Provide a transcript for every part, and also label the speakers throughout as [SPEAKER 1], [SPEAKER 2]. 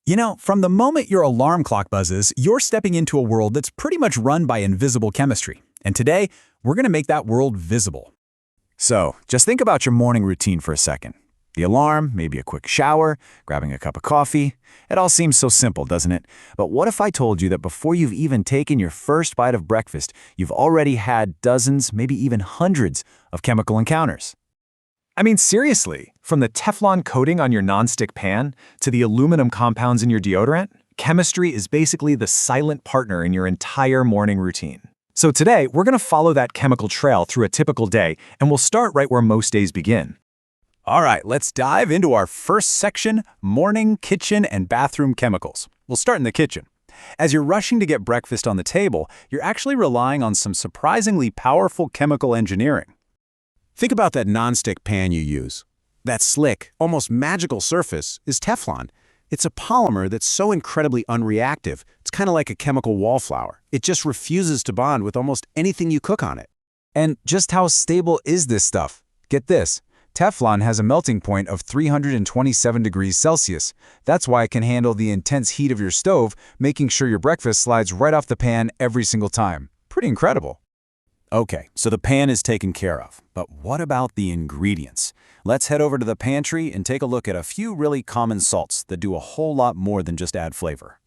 [SPEAKER 1] You know, from the moment your alarm clock buzzes, you're stepping into a world that's pretty much run by invisible chemistry. And today, we're going to make that world visible. So, just think about your morning routine for a second. The alarm, maybe a quick shower, grabbing a cup of coffee. It all seems so simple, doesn't it? But what if I told you that before you've even taken your first bite of breakfast, you've already had dozens, maybe even hundreds of chemical encounters?
[SPEAKER 2] I mean, seriously, from the Teflon coating on your nonstick pan to the aluminum compounds in your deodorant, chemistry is basically the silent partner in your entire morning routine. So today, we're going to follow that chemical trail through a typical day, and we'll start right where most days begin.
[SPEAKER 1] All right, let's dive into our first section, morning, kitchen, and bathroom chemicals. We'll start in the kitchen. As you're rushing to get breakfast on the table, you're actually relying on some surprisingly powerful chemical engineering.
[SPEAKER 3] Think about that nonstick pan you use. That slick, almost magical surface is Teflon. It's a polymer that's so incredibly unreactive, it's kind of like a chemical wallflower. It just refuses to bond with almost anything you cook on it.
[SPEAKER 1] And just how stable is this stuff? Get this. Teflon has a melting point of 327 degrees Celsius. That's why it can handle the intense heat of your stove, making sure your breakfast slides right off the pan every single time. Pretty incredible. Okay, so the pan is taken care of. But what about the ingredients? Let's head over to the pantry and take a look at a few really common salts that do a whole lot more than just add flavor.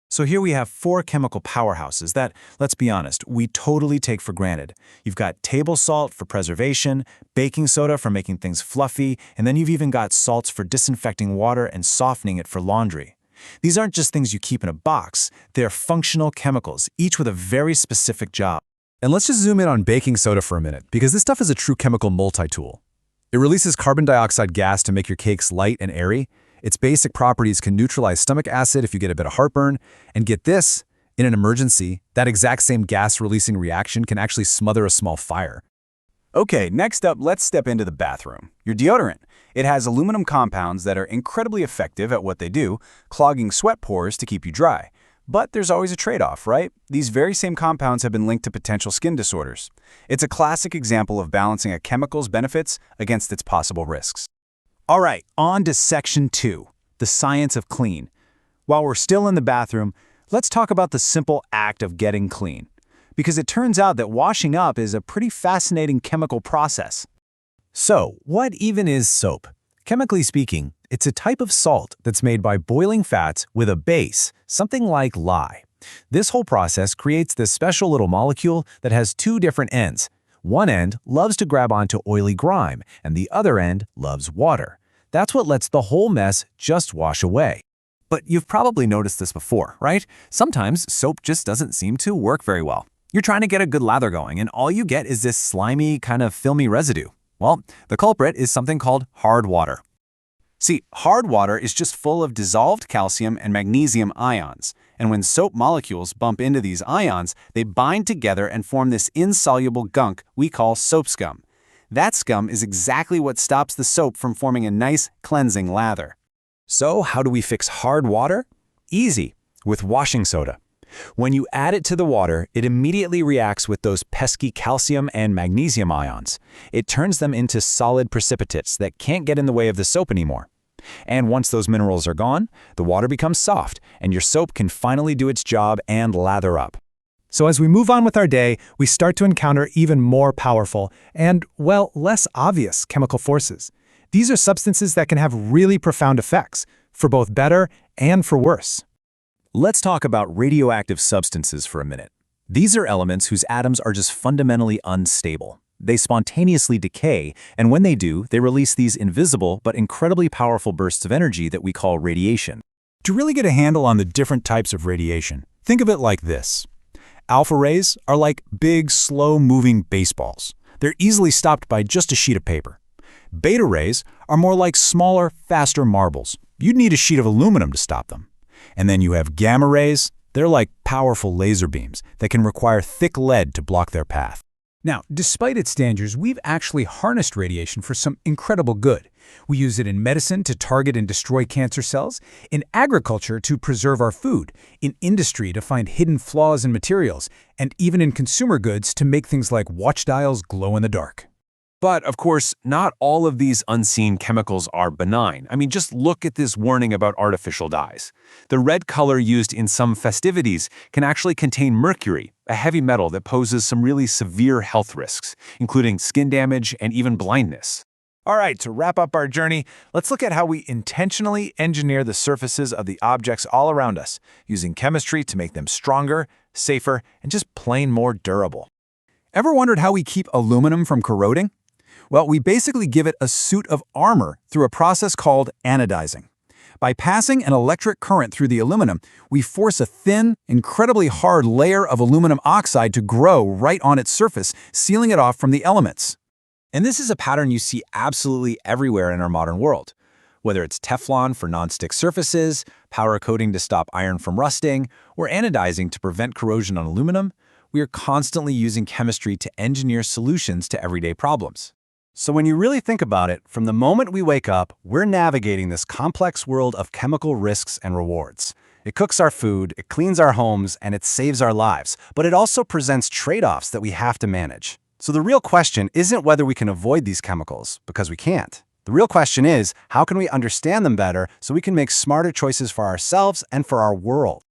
[SPEAKER 1] So here we have 4 chemical powerhouses that, let's be honest, we totally take for granted. You've got table salt for preservation, baking soda for making things fluffy, and then you've even got salts for disinfecting water and softening it for laundry. These aren't just things you keep in a box, they're functional chemicals, each with a very specific job.
[SPEAKER 4] And let's just zoom in on baking soda for a minute, because this stuff is a true chemical multi-tool. It releases carbon dioxide gas to make your cakes light and airy. Its basic properties can neutralize stomach acid if you get a bit of heartburn. And get this, in an emergency, that exact same gas-releasing reaction can actually smother a small fire.
[SPEAKER 1] Okay, next up, let's step into the bathroom. Your deodorant. It has aluminum compounds that are incredibly effective at what they do, clogging sweat pores to keep you dry. But there's always a trade-off, right? These very same compounds have been linked to potential skin disorders. It's a classic example of balancing a chemical's benefits against its possible risks. All right, on to section 2, the science of clean. While we're still in the bathroom, let's talk about the simple act of getting clean. Because it turns out that washing up is a pretty fascinating chemical process.
[SPEAKER 4] So, what even is soap? Chemically speaking, it's a type of salt that's made by boiling fats with a base, something like lye. This whole process creates this special little molecule that has 2 different ends. One end loves to grab onto oily grime, and the other end loves water. That's what lets the whole mess just wash away.
[SPEAKER 2] But you've probably noticed this before, right? Sometimes soap just doesn't seem to work very well. You're trying to get a good lather going, and all you get is this slimy, kind of filmy residue. Well, the culprit is something called hard water. See, hard water is just full of dissolved calcium and magnesium ions, and when soap molecules bump into these ions, they bind together and form this insoluble gunk we call soap scum. That scum is exactly what stops the soap from forming a nice, cleansing lather.
[SPEAKER 4] So, how do we fix hard water? Easy, with washing soda. When you add it to the water, it immediately reacts with those pesky calcium and magnesium ions. It turns them into solid precipitates that can't get in the way of the soap anymore. And once those minerals are gone, the water becomes soft, and your soap can finally do its job and lather up.
[SPEAKER 5] So as we move on with our day, we start to encounter even more powerful and, well, less obvious chemical forces. These are substances that can have really profound effects, for both better and for worse.
[SPEAKER 4] Let's talk about radioactive substances for a minute. These are elements whose atoms are just fundamentally unstable. They spontaneously decay, and when they do, they release these invisible but incredibly powerful bursts of energy that we call radiation.
[SPEAKER 1] To really get a handle on the different types of radiation, think of it like this. Alpha rays are like big, slow-moving baseballs. They're easily stopped by just a sheet of paper. Beta rays are more like smaller, faster marbles. You'd need a sheet of aluminum to stop them. And then you have gamma rays. They're like powerful laser beams that can require thick lead to block their path.
[SPEAKER 5] Now, despite its dangers, we've actually harnessed radiation for some incredible good. We use it in medicine to target and destroy cancer cells, in agriculture to preserve our food, in industry to find hidden flaws in materials, and even in consumer goods to make things like watch dials glow in the dark.
[SPEAKER 2] But, of course, not all of these unseen chemicals are benign. I mean, just look at this warning about artificial dyes. The red color used in some festivities can actually contain mercury, a heavy metal that poses some really severe health risks, including skin damage and even blindness.
[SPEAKER 4] All right, to wrap up our journey, let's look at how we intentionally engineer the surfaces of the objects all around us, using chemistry to make them stronger, safer, and just plain more durable.
[SPEAKER 1] Ever wondered how we keep aluminum from corroding? Well, we basically give it a suit of armor through a process called anodizing. By passing an electric current through the aluminum, we force a thin, incredibly hard layer of aluminum oxide to grow right on its surface, sealing it off from the elements.
[SPEAKER 4] And this is a pattern you see absolutely everywhere in our modern world. Whether it's Teflon for non-stick surfaces, powder coating to stop iron from rusting, or anodizing to prevent corrosion on aluminum, we are constantly using chemistry to engineer solutions to everyday problems.
[SPEAKER 3] So when you really think about it, from the moment we wake up, we're navigating this complex world of chemical risks and rewards. It cooks our food, it cleans our homes, and it saves our lives. But it also presents trade-offs that we have to manage. So the real question isn't whether we can avoid these chemicals, because we can't. The real question is, how can we understand them better so we can make smarter choices for ourselves and for our world?